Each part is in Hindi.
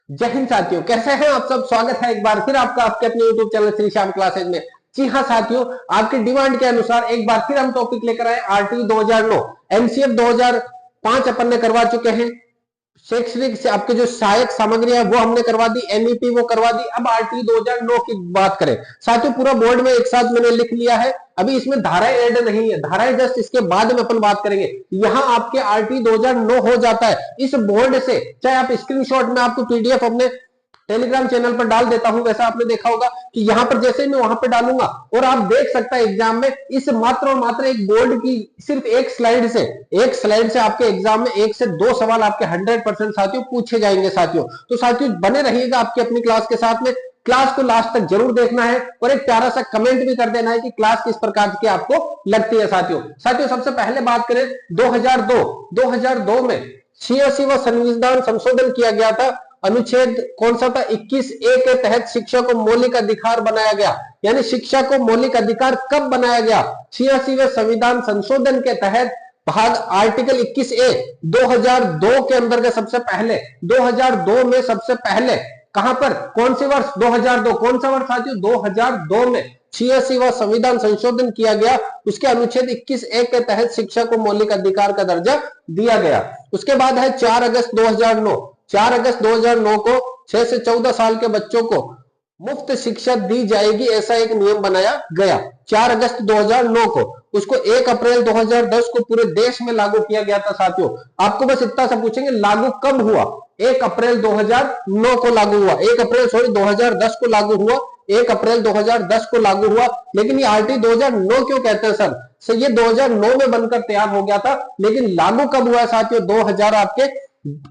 जय हिंद साथियों, कैसे हैं आप सब। स्वागत है एक बार फिर आपका आपके अपने YouTube channel Shri Shyam classes में। जी हाँ साथियों, आपकी डिमांड के अनुसार एक बार फिर हम टॉपिक लेकर आए आरटी 2009। एमसीएफ 2005 अपन ने करवा चुके हैं। शैक्षणिक से आपके जो सहायक सामग्री है वो हमने करवा दी, एमईपी वो करवा दी। अब आरटी 2009 की बात करें साथियों, पूरा बोर्ड में एक साथ मैंने लिख लिया है। अभी इसमें धाराएं ऐड नहीं है, धाराएं जस्ट इसके बाद में अपन बात करेंगे। यहाँ आपके आरटी 2009 हो जाता है इस बोर्ड से। चाहे आप स्क्रीनशॉट में आपको पीडीएफ अपने टेलीग्राम चैनल पर डाल देता हूं, वैसा आपने देखा होगा कि यहां पर जैसे मैं वहां पर डालूंगा और आप देख सकता है एग्जाम में इस मात्र और मात्र एक बोर्ड की सिर्फ एक स्लाइड से आपके एग्जाम में 1 से 2 सवाल आपके 100% साथियों पूछे जाएंगे साथियों। तो साथियों बने रहिएगा आपकी अपनी क्लास के साथ में। क्लास को लास्ट तक जरूर देखना है और एक प्यारा सा कमेंट भी कर देना है कि क्लास किस प्रकार की आपको लगती है साथियों सबसे पहले बात करें 2002 में 86वां संविधान संशोधन किया गया था। अनुच्छेद कौन सा था? 21A के तहत शिक्षा को मौलिक अधिकार बनाया गया। यानी शिक्षा को मौलिक अधिकार कब बनाया गया? 86वें संविधान संशोधन के तहत भाग आर्टिकल 21A 2002 के अंतर्गत सबसे पहले 2002 में सबसे पहले कहां पर कौन से वर्ष? 2002। कौन सा वर्ष साथियों? 2002 में 86वां संविधान संशोधन किया गया। उसके अनुच्छेद 21A के तहत शिक्षा को मौलिक अधिकार का दर्जा दिया गया। उसके बाद है 4 अगस्त 2009। 4 अगस्त 2009 को 6 से 14 साल के बच्चों को मुफ्त शिक्षा दी जाएगी, ऐसा एक नियम बनाया गया 4 अगस्त 2009 को। उसको 1 अप्रैल 2010 को पूरे देश में लागू किया गया था साथियों। आपको बस इतना सा पूछेंगे लागू कब हुआ? 1 अप्रैल 2009 को लागू हुआ। 1 अप्रैल 2010 को लागू हुआ। 1 अप्रैल 2010 को लागू हुआ। लेकिन ये आरटी 2009 क्यों कहते हैं सर? ये 2009 में बनकर तैयार हो गया था, लेकिन लागू कब हुआ है साथियों? 2000 आपके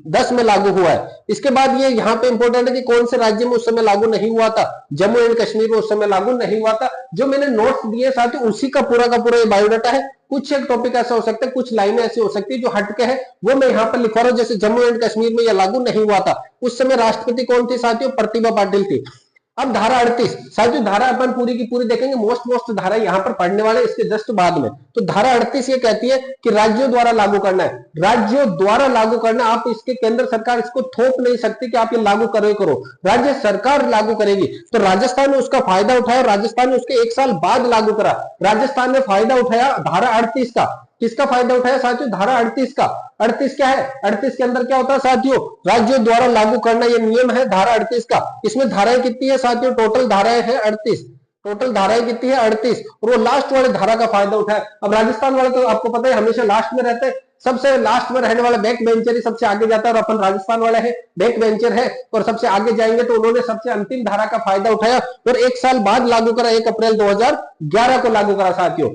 10 में लागू हुआ है। इसके बाद ये यहाँ पे इंपॉर्टेंट है कि कौन से राज्य में उस समय लागू नहीं हुआ था? जम्मू एंड कश्मीर में उस समय लागू नहीं हुआ था। जो मैंने नोट्स दिए साथियों उसी का पूरा ये बायोडाटा है। कुछ एक टॉपिक ऐसा हो सकता है, कुछ लाइनें ऐसी हो सकती है जो हटके है, वो मैं यहाँ पर लिखवा रहा हूँ। जैसे जम्मू एंड कश्मीर में यह लागू नहीं हुआ था, उस समय राष्ट्रपति कौन थी साथियों? प्रतिभा पाटिल थी। अब धारा 38 साथियों, धारा अपन पूरी की पूरी देखेंगे। मोस्ट धारा यहाँ पर पढ़ने वाले इसके जस्ट बाद में। तो धारा 38 ये कहती है कि राज्यों द्वारा लागू करना है। राज्यों द्वारा लागू करना, आप इसके केंद्र सरकार इसको थोप नहीं सकती कि आप ये लागू करो। राज्य सरकार लागू करेगी। तो राजस्थान ने उसका फायदा उठाया, राजस्थान ने उसके 1 साल बाद लागू करा। राजस्थान ने फायदा उठाया धारा 38 का। किसका फायदा उठाया साथियों? धारा 38 का। 38 क्या है? 38 के अंदर क्या होता है साथियों? राज्यों द्वारा लागू करना, ये नियम है धारा 38 का। इसमें धाराएं कितनी है साथियों? टोटल धाराएं हैं 38। टोटल धाराएं कितनी है? 38। और वो लास्ट वाले धारा का फायदा उठाया। अब राजस्थान वाले तो आपको पता है हमेशा लास्ट में रहते हैं। सबसे लास्ट में रहने वाला बैक बेंचर ही सबसे आगे जाता है, और अपन राजस्थान वाले हैं बैक बेंचर है और सबसे आगे जाएंगे। तो उन्होंने सबसे अंतिम धारा का फायदा उठाया और 1 साल बाद लागू करा। 1 अप्रैल 2011 को लागू करा साथियों।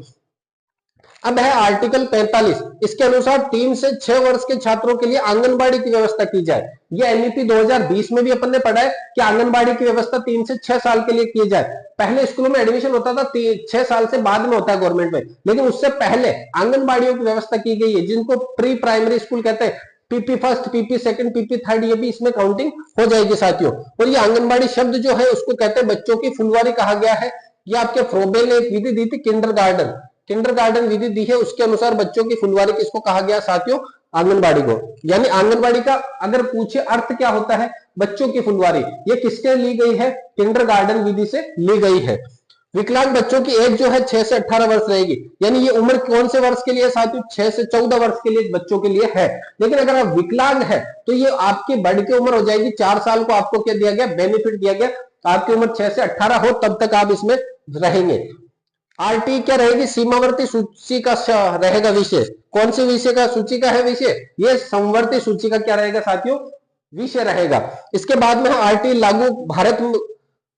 अब है आर्टिकल 45। इसके अनुसार 3 से 6 वर्ष के छात्रों के लिए आंगनबाड़ी की व्यवस्था की जाए। यह एमईपी 2020 में भी अपन ने पढ़ा है कि आंगनबाड़ी की व्यवस्था 3 से 6 साल के लिए की जाए। पहले स्कूलों में एडमिशन होता था 6 साल से, बाद में होता है गवर्नमेंट में, लेकिन उससे पहले आंगनबाड़ियों की व्यवस्था की गई है, जिनको प्री प्राइमरी स्कूल कहते हैं। PP first, PP second, PP third, ये भी इसमें काउंटिंग हो जाएगी साथियों। और ये आंगनबाड़ी शब्द जो है उसको कहते हैं बच्चों की फुलवारी कहा गया है। ये आपके फ्रोबेल ने एक विधि दी थी, किंडरगार्टन विधि दी है। उसके अनुसार बच्चों की फुलवारी किसको कहा गया साथियों? आंगनबाड़ी को। यानी आंगनबाड़ी का अगर पूछे अर्थ क्या होता है? बच्चों की फुलवारी। ये किससे ली गई है? किंडरगार्टन विधि से ली गई है। विकलांग बच्चों की एज जो है 6 से 18 वर्ष रहेगी। यानी ये उम्र कौन से वर्ष के लिए साथियों? 6 से 14 वर्ष के लिए बच्चों के लिए है। लेकिन अगर आप विकलांग है तो ये आपकी बढ़ के उम्र हो जाएगी। 4 साल को आपको क्या दिया गया? बेनिफिट दिया गया। आपकी उम्र 6 से 18 हो तब तक आप इसमें रहेंगे। आरटी क्या रहेगी? सीमावर्ती सूची का रहेगा विषय। कौन सी विषय का सूची का है विषय? ये समवर्ती सूची का क्या रहेगा साथियों? विषय रहेगा। इसके बाद में आरटी लागू भारत,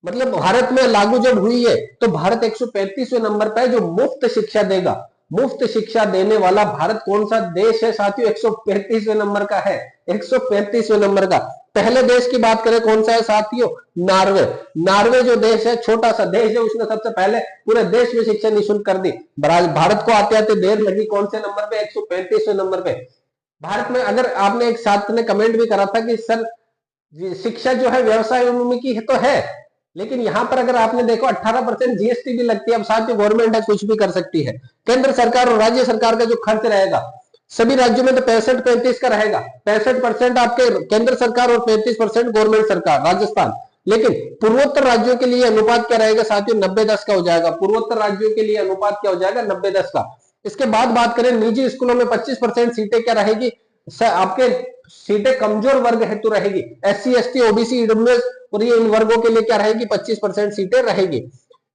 मतलब भारत में लागू जब हुई है तो भारत 135वें नंबर पर है जो मुफ्त शिक्षा देगा। मुफ्त शिक्षा देने वाला भारत कौन सा देश है साथियों? 135वें नंबर का है। 135वें नंबर का। पहले देश की बात करें कौन सा है साथियों? नॉर्वे। नॉर्वे जो देश है, छोटा सा देश है, उसने सबसे पहले पूरे देश में शिक्षा निःशुल्क कर दी। भारत को आते आते देर लगी। कौन से नंबर पे? 135वें नंबर पे। भारत में अगर आपने एक छात्र ने कमेंट भी करा था कि सर शिक्षा जो है व्यवसाय उन्मुखी है, तो है, लेकिन यहां पर अगर आपने देखो 18% जीएसटी भी लगती है। अब साथियों गवर्नमेंट है, कुछ भी कर सकती है। केंद्र सरकार और राज्य सरकार का जो खर्च रहेगा सभी राज्यों में तो 65-35 का रहेगा। 65% आपके केंद्र सरकार और 35% गवर्नमेंट सरकार राजस्थान। लेकिन पूर्वोत्तर राज्यों के लिए अनुपात क्या रहेगा साथियों, 90-10 का हो जाएगा। पूर्वोत्तर राज्यों के लिए अनुपात क्या हो जाएगा, 90-10 का। इसके बाद बात करें निजी स्कूलों में 25% सीटें क्या रहेगी, आपके सीटें कमजोर वर्ग हेतु रहेगी। SC ST OBC EWS और ये इन वर्गों के लिए क्या रहेगी, 25% सीटें रहेगी।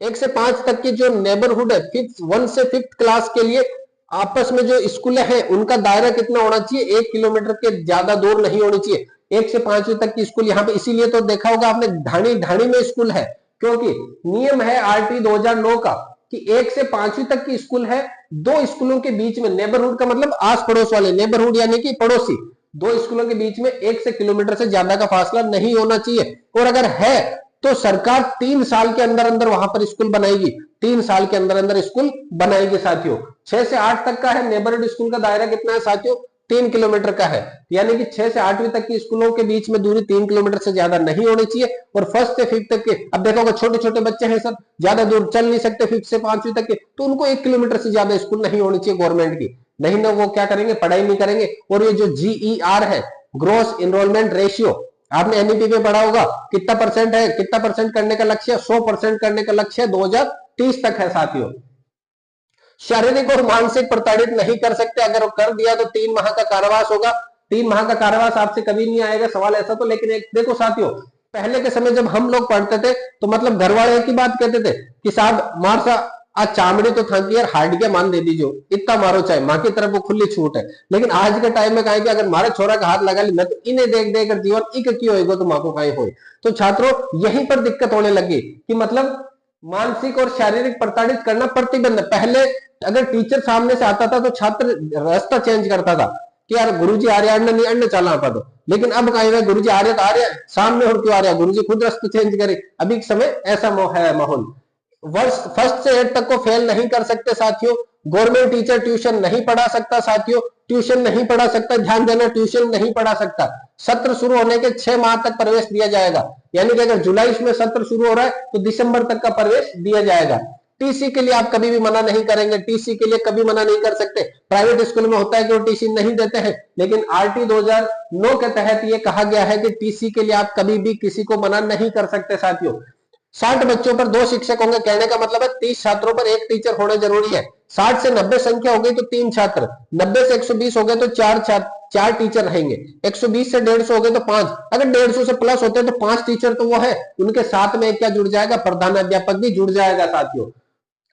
1 से 5 तक की जो नेबरहुड है, 1 से 5th क्लास के लिए आपस में जो स्कूल है उनका दायरा कितना होना चाहिए, 1 किलोमीटर के ज्यादा दूर नहीं होनी चाहिए। 1 से 5वीं तक की स्कूल यहाँ पे इसीलिए तो देखा होगा आपने ढाणी ढाणी में स्कूल है, क्योंकि नियम है RT 2009 का कि 1 से 5वीं तक की स्कूल है, दो स्कूलों के बीच में, नेबरहुड का मतलब आस पड़ोस वाले, नेबरहुड यानी कि पड़ोसी, दो स्कूलों के बीच में 1 से किलोमीटर से ज्यादा का फासला नहीं होना चाहिए। और अगर है तो सरकार 3 साल के अंदर अंदर वहां पर स्कूल बनाएगी, 3 साल के अंदर अंदर स्कूल बनाएगी साथियों। 6 से 8 तक का है नेबरहुड स्कूल का दायरा कितना है साथियों, 3 किलोमीटर का है, यानी कि 6 से 8वीं तक की स्कूलों के बीच में दूरी 3 किलोमीटर से ज्यादा नहीं होनी चाहिए। और 1st से 5th तक के, अब देखोगे छोटे छोटे बच्चे हैं सर, ज्यादा दूर चल नहीं सकते 5th से 5वीं तक के, तो उनको 1 किलोमीटर से ज्यादा स्कूल नहीं होनी चाहिए गवर्नमेंट की, नहीं ना वो क्या करेंगे, पढ़ाई नहीं करेंगे। और ये जो GER है, ग्रोस इनरोलमेंट रेशियो, आपने NEP में पढ़ा होगा कितना परसेंट है, कितना परसेंट करने का लक्ष्य, 100% करने का लक्ष्य 2030 तक है साथियों। शारीरिक और मानसिक प्रताड़ित नहीं कर सकते, अगर कर दिया तो 3 माह का कारावास होगा। 3 माह का कारावास आपसे कभी नहीं आएगा सवाल ऐसा तो। लेकिन एक देखो साथियों, पहले के समय जब हम लोग पढ़ते थे तो मतलब घर वाले एक ही बात कहते थे कि साहब मार सा आज चामड़ी तो थकी यार, हार्ड के मान दे दीजिए, इतना मारो, चाहे माँ की तरफ वो खुली छूट है। लेकिन आज के टाइम में कहा कि अगर मारे छोरा का हाथ लगा ली, मैं तो इन्हें देख देकर जीवन इक क्यों होगा तो माँ को कहीं हो। तो छात्रों यहीं पर दिक्कत होने लगी कि मतलब मानसिक और शारीरिक प्रताड़ित करना प्रतिबंध। पहले अगर टीचर सामने से आता था तो छात्र रास्ता चेंज करता था कि यार गुरुजी आ रहे नहीं अन्य चला पा दो। लेकिन अब कहीं गुरुजी आ रहे तो आ रहे सामने और क्यों आ रहा, गुरुजी खुद रास्ता चेंज करे। अभी के समय ऐसा है माहौल। वर्ष 1st से 8th तक को फेल नहीं कर सकते साथियों। गवर्नमेंट टीचर ट्यूशन नहीं पढ़ा सकता साथियों, ट्यूशन नहीं पढ़ा सकता, ध्यान देना, ट्यूशन नहीं पढ़ा सकता। सत्र शुरू होने के 6 माह तक प्रवेश दिया जाएगा, यानी कि अगर जुलाई में सत्र शुरू हो रहा है तो दिसंबर तक का प्रवेश दिया जाएगा। TC के लिए आप कभी भी मना नहीं करेंगे, TC के लिए कभी मना नहीं कर सकते। प्राइवेट स्कूल में होता है कि वो TC नहीं देते हैं, लेकिन RT 2009 के तहत ये कहा गया है कि TC के लिए आप कभी भी किसी को मना नहीं कर सकते साथियों। 60 बच्चों पर 2 शिक्षक होंगे, कहने का मतलब है 30 छात्रों पर 1 टीचर होना जरूरी है। 60 से 90 संख्या हो गई तो 3 छात्र, 90 से 120 हो गए तो 4 टीचर रहेंगे, 120 से 150 हो गए तो 5, अगर 150 से प्लस होते हैं तो 5 टीचर तो वो है, उनके साथ में क्या जुड़ जाएगा, प्रधानाध्यापक भी जुड़ जाएगा साथियों।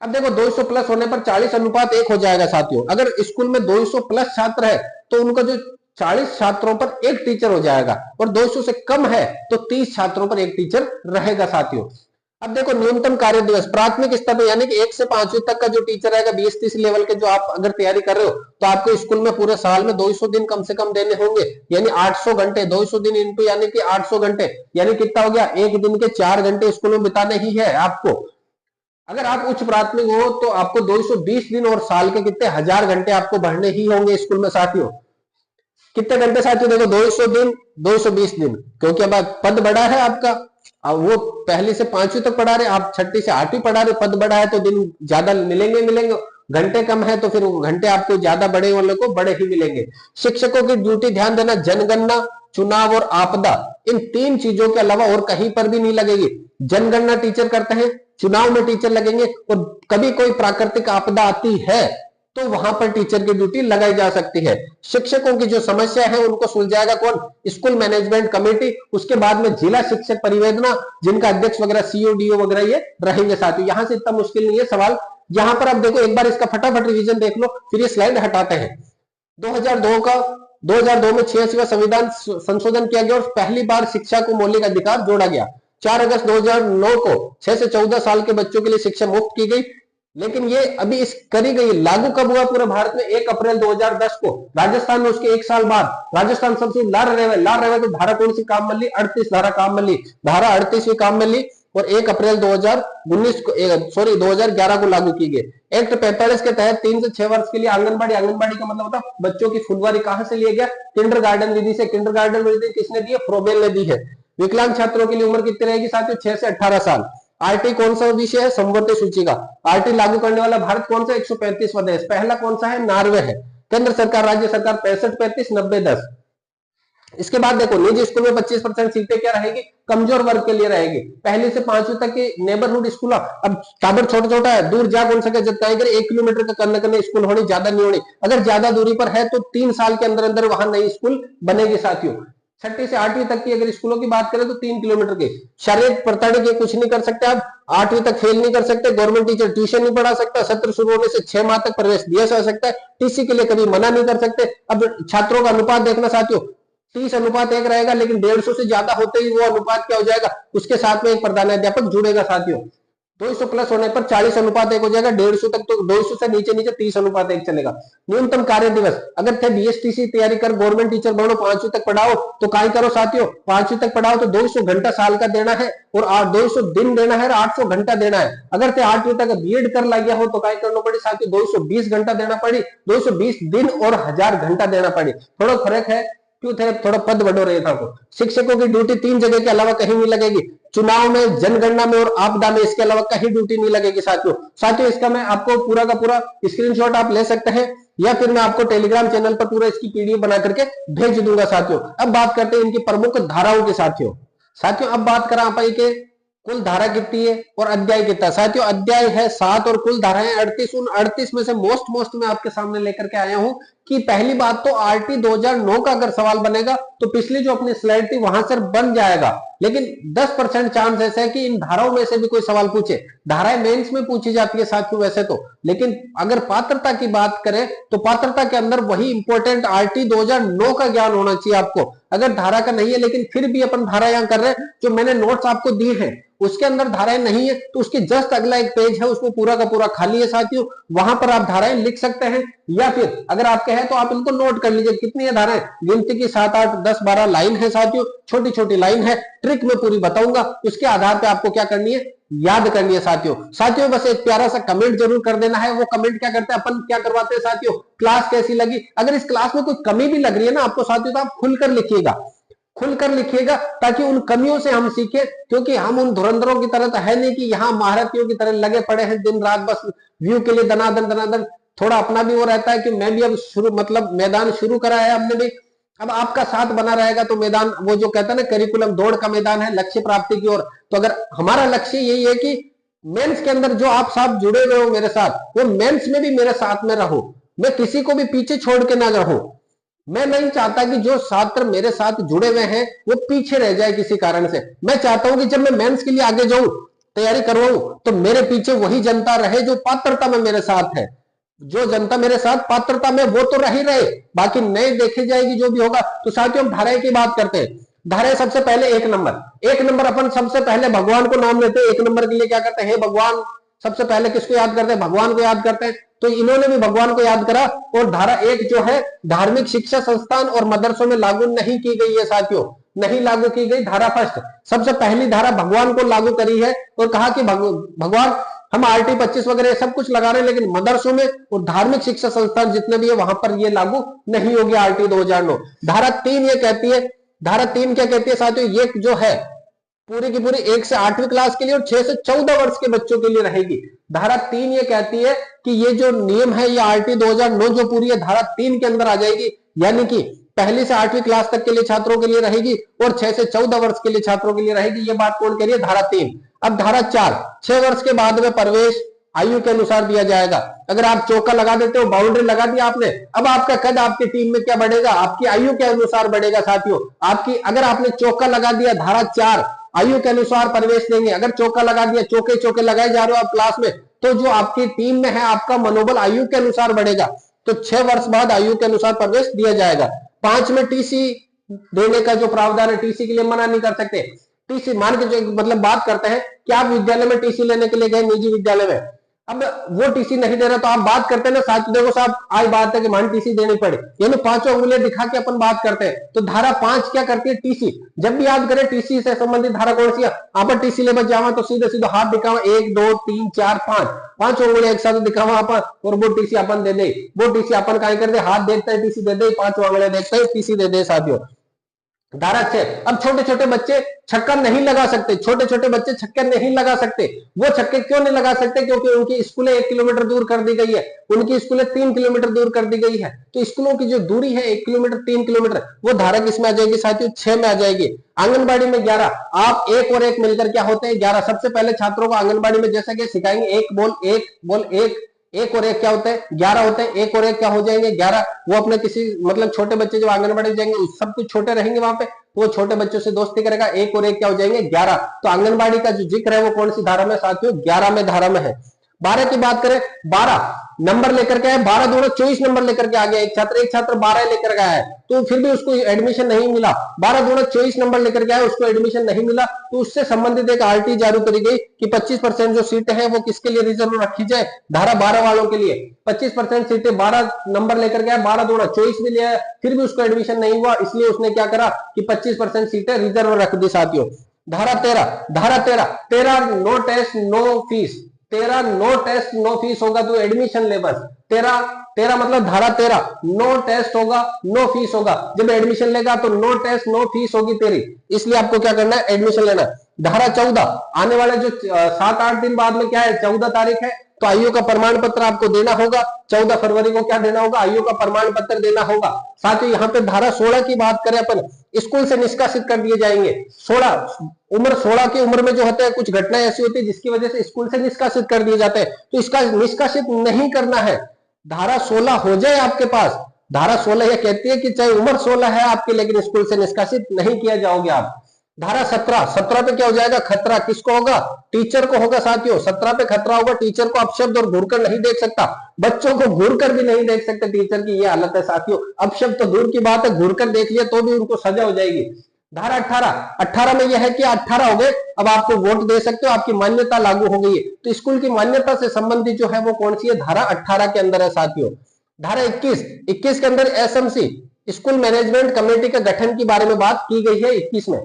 अब देखो 200 प्लस होने पर 40:1 हो जाएगा साथियों। अगर स्कूल में 200 प्लस छात्र है तो उनका जो 40 छात्रों पर 1 टीचर हो जाएगा, और 200 से कम है तो 30 छात्रों पर 1 टीचर रहेगा साथियों। अब देखो न्यूनतम कार्य दिवस प्राथमिक स्तर पर, यानी कि 1 से 5वीं तक का जो टीचर रहेगा 20-30 लेवल के, जो आप अगर तैयारी कर रहे हो तो आपको स्कूल में पूरे साल में 200 दिन कम से कम देने होंगे, यानी 800 घंटे, 200 दिन इंटू यानी कि 800 घंटे, यानी कितना हो गया, एक दिन के 4 घंटे स्कूल में बिताने ही है आपको। अगर आप उच्च प्राथमिक हो तो आपको 220 दिन और साल के कितने 1000 घंटे आपको भरने ही होंगे स्कूल में साथियों। कितने घंटे साथियों, देखो 200 दिन, 220 दिन, क्योंकि अब पद बढ़ा है आपका, अब वो पहली से 5वीं तक पढ़ा रहे, आप 6ठी से 8वीं पढ़ा रहे, पद बढ़ा है तो दिन ज्यादा मिलेंगे, घंटे कम है तो फिर घंटे आपको ज्यादा बड़े वाले को बड़े ही मिलेंगे। शिक्षकों की ड्यूटी ध्यान देना, जनगणना, चुनाव और आपदा, इन 3 चीजों के अलावा और कहीं पर भी नहीं लगेगी। जनगणना टीचर करते हैं, चुनाव में टीचर लगेंगे, और कभी कोई प्राकृतिक आपदा आती है तो वहां पर टीचर की ड्यूटी लगाई जा सकती है। शिक्षकों की जो समस्या है उनको सुलझाएगा कौन, स्कूल मैनेजमेंट कमेटी। उसके बाद में जिला शिक्षक परिवेदना, जिनका अध्यक्ष वगैरह CO DO वगैरह ये रहेंगे साथियों। यहां से इतना मुश्किल नहीं है सवाल। यहां पर आप देखो एक बार इसका फटाफट रिवीजन देख लो, फिर ये स्लाइड हटाते हैं। 2002 में 86वां संविधान संशोधन किया गया और पहली बार शिक्षा को मौलिक अधिकार जोड़ा गया। 4 अगस्त 2009 को 6 से 14 साल के बच्चों के लिए शिक्षा मुफ्त की गई। लेकिन ये अभी इस करी गई, लागू कब हुआ पूरे भारत में, 1 अप्रैल 2010 को। राजस्थान में उसके 1 साल बाद राजस्थान सबसे लार रहे तो धारा कौन सी काम में ली, 38 धारा काम में ली, धारा 38वीं काम में ली, और 1 अप्रैल 2011 को लागू की गई। एक्ट 45 के तहत 3 से 6 वर्ष के लिए आंगनबाड़ी का मतलब होता है बच्चों की फुलवारी कहां से लिया गया, किंडरगार्टन विधि से। किंडरगार्टन विधि किसने दी है, फ्रोबेल ने दी है। विकलांग छात्रों के लिए उम्र कितनी रहेगी साथियों, 6 से 18 साल। RT कौन सा विषय है, समवर्ती सूची का। RT लागू करने वाला भारत कौन सा, 135वां देश। पहला कौन सा है, नॉर्वे है। केंद्र सरकार, राज्य सरकार 65-35-90-10। इसके बाद देखो निजी स्कूल में 25% सीटें क्या रहेगी, कमजोर वर्ग के लिए रहेगी। पहली से 5वीं तक की नेबरहुड स्कूल, अब टाबर छोटा छोटा है, दूर जा कौन सके, जब करे 1 किलोमीटर का करने करने स्कूल होनी, ज्यादा नहीं होनी। अगर ज्यादा दूरी पर है तो 3 साल के अंदर अंदर वहां नई स्कूल बनेगी साथियों। 6ठी से 8वीं तक की अगर स्कूलों की बात करें तो 3 किलोमीटर की। शारीरिक प्रताड़ित के कुछ नहीं कर सकते आप, 8वीं तक फेल नहीं कर सकते, गवर्नमेंट टीचर ट्यूशन नहीं पढ़ा सकता, सत्र शुरू होने से 6 माह तक प्रवेश दिया जा सकता है, टीसी के लिए कभी मना नहीं कर सकते। अब छात्रों का अनुपात देखना साथियों, 30:1 रहेगा, लेकिन 150 से ज्यादा होते ही वो अनुपात क्या हो जाएगा, उसके साथ में एक प्रधानाध्यापक जुड़ेगा साथियों। 200 प्लस होने पर 40:1 हो जाएगा, 150 तक तो 200 से नीचे नीचे 30:1 चलेगा। न्यूनतम कार्य दिवस, अगर थे बीएसटीसी तैयारी कर, गवर्नमेंट टीचर बनो, 5वीं तक पढ़ाओ तो काय करो साथियों, 5वीं तक पढ़ाओ तो 200 घंटा साल का देना है और 200 दिन देना है और 800 घंटा देना है। अगर थे 8वीं तक बीएड कर ला गया हो तो काय करना पड़े साथियों, 220 घंटा देना पड़ी, 220 दिन और 1000 घंटा देना पड़ी। थोड़ा फर्क है, क्यों थे, थोड़ा पद बढ़ो रहे था। शिक्षकों की ड्यूटी 3 जगह के अलावा कहीं नहीं लगेगी, चुनाव में, जनगणना में और आपदा में, इसके अलावा कहीं ड्यूटी नहीं लगेगी साथियों। साथियों इसका मैं आपको पूरा का पूरा स्क्रीनशॉट आप ले सकते हैं या फिर मैं आपको टेलीग्राम चैनल पर पूरा इसकी पीडीएफ बना करके भेज दूंगा साथियों। अब बात करते हैं इनकी प्रमुख धाराओं की साथियों। साथियों अब बात करें आप के कुल धारा कितनी है और अध्याय कितना। साथियों अध्याय है 7 और कुल धाराएं 38। उन 38 में से मोस्ट मैं आपके सामने लेकर के आया हूं कि पहली बात तो आरटी 2009 का अगर सवाल बनेगा तो पिछली जो अपनी स्लाइड थी वहां से बन जाएगा, लेकिन 10% चांस ऐसा है कि इन धाराओं में से भी कोई सवाल पूछे। धाराएं मेंस में पूछी जाती है साथियों वैसे तो, लेकिन अगर पात्रता की बात करें तो पात्रता के अंदर वही इंपॉर्टेंट आरटी 2009 का ज्ञान होना चाहिए आपको। अगर धारा का नहीं है, लेकिन फिर भी अपन धारा यहां कर रहे हैं, जो मैंने नोट्स आपको दिए हैं उसके अंदर धाराएं नहीं है तो उसके जस्ट अगला एक पेज है उसको पूरा का पूरा खाली है साथियों, वहां पर आप धाराएं लिख सकते हैं। या फिर अगर आपके है तो आप इनको नोट कर लीजिए, कितनी है धाराएं, गिनती की 7, 8, 10, 12 लाइन है साथियों, छोटी छोटी लाइन है, ट्रिक में पूरी बताऊंगा, उसके आधार पर आपको क्या करनी है, याद करनी है साथियों। साथियों बस एक प्यारा सा कमेंट जरूर कर देना है। वो कमेंट क्या करते हैं, अपन क्या करवाते हैं साथियों, क्लास कैसी लगी। अगर इस क्लास में कोई कमी भी लग रही है ना आपको साथियों, तो आप खुलकर लिखिएगा, खुलकर लिखिएगा, ताकि उन कमियों से हम सीखे, क्योंकि हम उन धुरंधरों की तरह तो है नहीं कि यहाँ महारथियों की तरह लगे पड़े हैं दिन रात बस व्यू के लिए दनादन दनादन। थोड़ा अपना भी वो रहता है कि मैं भी अब शुरू मतलब मैदान शुरू करा है हमने भी, अब आपका साथ बना रहेगा तो मैदान वो जो कहता है ना करिकुलम दौड़ का मैदान है लक्ष्य प्राप्ति की ओर। तो अगर हमारा लक्ष्य यही है कि मेंस के अंदर जो आप साथ जुड़े हुए हो मेरे साथ, वो मेंस में भी मेरे साथ में रहो, मैं किसी को भी पीछे छोड़ के ना रहूं। मैं नहीं चाहता कि जो छात्र मेरे साथ जुड़े हुए हैं वो पीछे रह जाए किसी कारण से। मैं चाहता हूं कि जब मैं मेंस के लिए आगे जाऊं, तैयारी करवाऊं, तो मेरे पीछे वही जनता रहे जो पात्रता में मेरे साथ है। जो जनता मेरे साथ पात्रता में वो तो रही रहे, बाकी नए देखी जाएगी जो भी होगा। तो साथियों हम धाराएं की बात करते हैं। धाराएं सबसे पहले 1 नंबर अपन सबसे पहले भगवान को नाम लेते हैं। 1 नंबर के लिए क्या करते हैं, हे भगवान, सबसे पहले किसको याद करते हैं, भगवान को याद करते हैं। तो इन्होंने भी भगवान को याद करा। और धारा 1 जो है धार्मिक शिक्षा संस्थान और मदरसों में लागू नहीं की गई है साथियों, नहीं लागू की गई। धारा 1 सबसे पहली धारा भगवान को लागू करी है और कहा कि भगवान हम आरटी 25 वगैरह सब कुछ लगा रहे हैं, लेकिन मदरसों में और धार्मिक शिक्षा संस्थान जितने भी है वहां पर ये लागू नहीं होगी आरटी 2009। धारा 3 ये कहती है, धारा 3 क्या कहती है साथियों, ये जो है पूरी की पूरी 1 से 8वीं क्लास के लिए और 6 से 14 वर्ष के बच्चों के लिए रहेगी। धारा 3 ये कहती है कि ये जो नियम है ये आरटी 2009 जो पूरी है धारा 3 के अंदर आ जाएगी, यानी कि पहली से 8वीं क्लास तक के लिए छात्रों के लिए रहेगी और 6 से 14 वर्ष के लिए छात्रों के लिए रहेगी। ये बात कौन कह रही है, धारा 3। अब धारा 4, 6 वर्ष के बाद में प्रवेश आयु के अनुसार दिया जाएगा। अगर आप चौका लगा देते हो, बाउंड्री लगा दिया आपने, अब आपका कद आपकी टीम में क्या बढ़ेगा, आपकी आयु के अनुसार बढ़ेगा साथियों। आपकी अगर आपने चौका लगा दिया, धारा 4 आयु के अनुसार प्रवेश देंगे। अगर चौका लगा दिया, चौके चौके लगाए जा रहे हो आप क्लास में, तो जो आपकी टीम में है आपका मनोबल आयु के अनुसार बढ़ेगा। तो 6 वर्ष बाद आयु के अनुसार प्रवेश दिया जाएगा। 5 में टीसी देने का जो प्रावधान है, टीसी के लिए मना नहीं कर सकते। टीसी मान के जो मतलब बात करते हैं कि आप विद्यालय में टीसी लेने के लिए गए निजी विद्यालय में, अब वो टीसी नहीं दे रहा तो आप बात करते हैं ना साथ, देखो साहब आज बात है कि मान टीसी देनी पड़े, यानी 5 उंगलियां दिखा के अपन बात करते हैं। तो धारा 5 क्या करती है, टीसी। जब भी याद करें टीसी से संबंधित धारा कौन सी है, आप टीसी ले बच जावा तो सीधे सीधे हाथ दिखावा 1 2 3 4 5 उंगलियां एक साथ दिखावा अपन और वो टीसी अपन दे दे। वो टीसी अपन क्या कर दे, हाथ देखते हैं टीसी दे दे, 5 उंगलियां देखते हैं टीसी दे दे साथियों। धारा 6, अब छोटे छोटे बच्चे छक्का नहीं लगा सकते, छोटे छोटे बच्चे छक्के नहीं लगा सकते। वो छक्के क्यों नहीं लगा सकते? क्योंकि उनकी स्कूलें 1 किलोमीटर दूर कर दी गई है, उनकी स्कूलें 3 किलोमीटर दूर कर दी गई है। तो स्कूलों की जो दूरी है 1 किलोमीटर 3 किलोमीटर, वो धारा किसमें आ जाएगी साथियों? 6 में आ जाएगी। आंगनबाड़ी में 11, आप एक और एक मिलकर क्या होते हैं? 11। सबसे पहले छात्रों को आंगनबाड़ी में जैसा कि सिखाएंगे, एक बोल एक, एक और एक क्या होते हैं? 11 होते हैं। एक और एक क्या हो जाएंगे? 11। वो अपने किसी मतलब छोटे बच्चे जो आंगनबाड़ी जाएंगे सब कुछ छोटे रहेंगे वहां पे, तो वो छोटे बच्चों से दोस्ती करेगा। एक और एक क्या हो जाएंगे? 11। तो आंगनबाड़ी का जो जिक्र है वो कौन सी धारा में साथियों? 11 में धारा में है। 12 की बात करें, 12 नंबर लेकर के आए, 12 दूना 24 नंबर लेकर के आ गया। एक छात्र 12 लेकर के आया है तो फिर भी उसको एडमिशन नहीं मिला। 12 दूना 24 नंबर लेकर के आया, उसको एडमिशन नहीं मिला, तो उससे संबंधित एक आरटी जारी करी गई कि 25% जो सीटें हैं वो किसके लिए रिजर्व रखी जाए? धारा 12 वालों के लिए। 25% सीटें 12 नंबर लेकर के आया, 12 दूना 24 भी लिया, फिर भी उसको एडमिशन नहीं हुआ, इसलिए उसने क्या करा कि 25% सीटें रिजर्व रख दी साथियों। धारा 13 no test no fees, 13 no test no fees होगा तो एडमिशन ले बस। 13 मतलब धारा 13 नो टेस्ट होगा नो फीस होगा, जब एडमिशन लेगा तो नो टेस्ट नो फीस होगी तेरी, इसलिए आपको क्या करना है? एडमिशन लेना। धारा 14 आने वाले जो 7-8 दिन बाद में क्या है? 14 तारीख है, तो आयु का प्रमाण पत्र आपको देना होगा। 14 फरवरी को क्या देना होगा? आयु का प्रमाण पत्र देना होगा। साथ ही यहाँ पे धारा 16 की बात करें अपन, स्कूल से निष्कासित कर दिए जाएंगे। 16 की उम्र में जो होते हैं कुछ घटनाएं ऐसी होती है जिसकी वजह से स्कूल से निष्कासित कर दिए जाते हैं, तो इसका निष्कासित नहीं करना है। धारा 16 हो जाए आपके पास, धारा 16 यह कहती है कि चाहे उम्र 16 है आपकी, लेकिन स्कूल से निष्कासित नहीं किया जाओगे आप। धारा 17 पे क्या हो जाएगा? खतरा किसको होगा? टीचर को होगा साथियों। 17 पे खतरा होगा, टीचर को अपशब्द और घूरकर नहीं देख सकता, बच्चों को घूरकर भी नहीं देख सकते। टीचर की ये हालत है साथियों, अपशब्द तो दूर की बात है, घूरकर देख लिया तो भी उनको सजा हो जाएगी। धारा 18 में यह है कि 18 हो गए, अब आपको वोट दे सकते हो, आपकी मान्यता लागू हो गई है। तो स्कूल की मान्यता से संबंधित जो है वो कौन सी है? धारा 18 के अंदर है साथियों। धारा 21 के अंदर एसएमसी स्कूल मैनेजमेंट कमेटी के गठन के बारे में बात की गई है 21 में।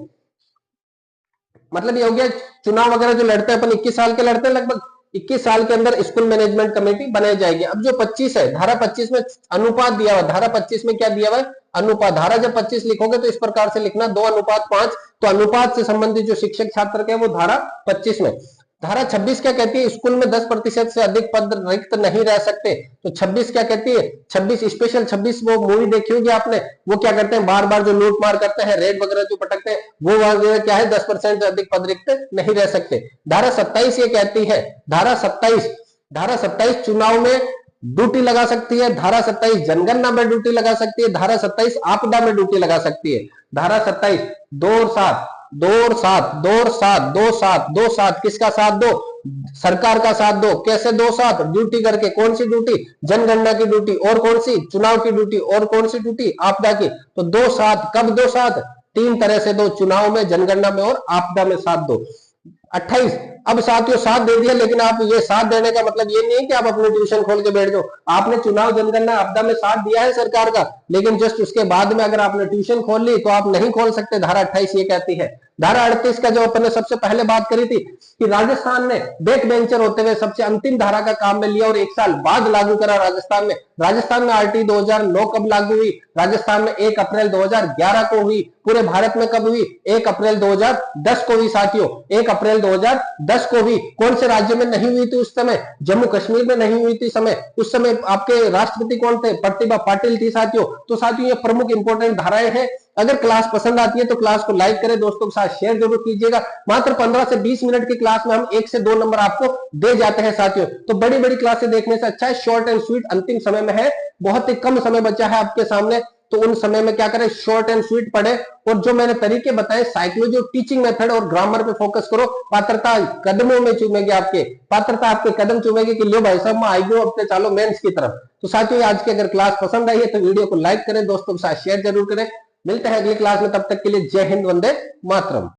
मतलब ये हो गया चुनाव वगैरह जो लड़ते हैं अपन 21 साल के लड़ते हैं, लगभग 21 साल के अंदर स्कूल मैनेजमेंट कमेटी बनाई जाएगी। अब जो 25 है, धारा 25 में अनुपात दिया हुआ, धारा 25 में क्या दिया हुआ है? अनुपात। धारा जब 25 लिखोगे तो इस प्रकार से लिखना 2:5, तो अनुपात से संबंधित जो शिक्षक छात्र के वो धारा 25 में। धारा 26 क्या कहती है? स्कूल में 10% से अधिक पद रिक्त नहीं रह सकते। तो 26 क्या कहती है? 26 स्पेशल 26 वो मूवी देखी होगी आपने, वो क्या करते हैं? बार बार जो लूट मार करते हैं, रेड वगैरह जो पटकते हैं, वो क्या है? 10% से अधिक पद रिक्त नहीं रह सकते। धारा 27 ये कहती है, धारा 27 चुनाव में ड्यूटी लगा सकती है। धारा 27 जनगणना में ड्यूटी लगा सकती है। धारा 27 आपदा में ड्यूटी लगा सकती है। धारा 27 2 और 7 2 साथ किसका साथ दो? सरकार का साथ दो। कैसे 2 साथ? ड्यूटी करके। कौन सी ड्यूटी? जनगणना की ड्यूटी। और कौन सी? चुनाव की ड्यूटी। और कौन सी ड्यूटी? आपदा की। तो 2 साथ, कब 2 साथ? 3 तरह से दो, चुनाव में, जनगणना में और आपदा में साथ दो। 28 अब साथियों साथ दे दिया, लेकिन आप ये साथ देने का मतलब ये नहीं है कि आप अपने ट्यूशन खोल के बैठ जाओ। आपने चुनाव, जनगणना, आपदा में साथ दिया है सरकार का, लेकिन जस्ट उसके बाद में अगर आपने ट्यूशन खोल ली तो आप नहीं खोल सकते। धारा 28 ये कहती है। धारा 38 का जो अपन ने सबसे पहले बात करी थी कि राजस्थान ने बैक बेंचर होते हुए सबसे अंतिम धारा का काम में लिया और 1 साल बाद लागू करा राजस्थान में आरटी 2009 कब लागू हुई? राजस्थान में 1 अप्रैल 2011 को हुई। पूरे भारत में कब हुई? 1 अप्रैल 2010 को हुई साथियों। 1 अप्रैल 2010 को हुई। कौन से राज्य में नहीं हुई थी उस समय? जम्मू कश्मीर में नहीं हुई थी समय। उस समय आपके राष्ट्रपति कौन थे? प्रतिभा पाटिल थी साथियों। तो साथियों ये प्रमुख इंपोर्टेंट धाराएं हैं। अगर क्लास पसंद आती है तो क्लास को लाइक करें, दोस्तों के साथ शेयर जरूर कीजिएगा। मात्र 15 से 20 मिनट की क्लास में हम 1 से 2 नंबर आपको दे जाते हैं साथियों। तो बड़ी बड़ी क्लासें देखने से अच्छा है शॉर्ट एंड स्वीट अंतिम समय में है, बहुत ही कम समय बचा है आपके सामने, तो उन समय में क्या करें? शॉर्ट एंड स्वीट पढ़े और जो मैंने तरीके बताए साइकोलॉजी और टीचिंग मेथड और ग्रामर पे फोकस करो। पात्रता कदमों में चूमेगी, आपके पात्रता आपके कदम चूमेगी कि लो भाई साहब मैं आई गो अपने चालो मेंस की तरफ। तो साथियों आज की अगर क्लास पसंद आई है तो वीडियो को लाइक करें, दोस्तों के साथ शेयर जरूर करें। मिलते हैं अगली क्लास में, तब तक के लिए जय हिंद, वंदे मातरम।